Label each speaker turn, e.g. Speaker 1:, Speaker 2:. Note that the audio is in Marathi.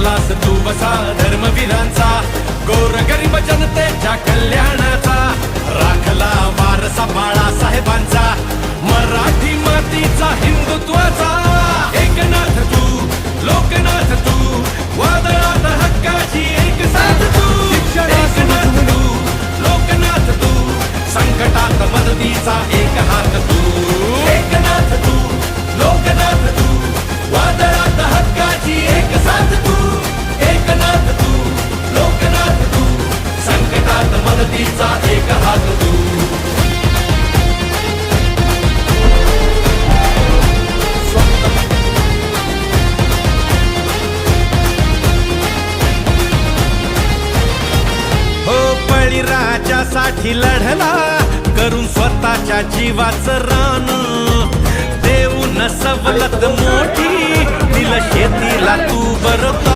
Speaker 1: बनलास तू वसा धर्मवीरांचा, गोरगरीब जनतेच्या कल्याणाचा, राखला वारसा बाळासाहेबांचा, मराठी मातीचा हिंदुत्वाचा. एकनाथ तू, लोकनाथ तू, वादळात हक्काची एक साथ तू. एकनाथ तू, लोकनाथ तू, संकटात मदतीचा एक हात तू. एकनाथ तू, लोकनाथ तू, वादळात हक्काची एक साथ तू. एकनाथ तू, लोकनाथ तू, संकटात मदतीचा एक हात तू. हो बळीराजासाठी लढला करून स्वतःच्या जीवाचं रान, देऊन सवलत मोठी दिलं शेतीला तू बरं.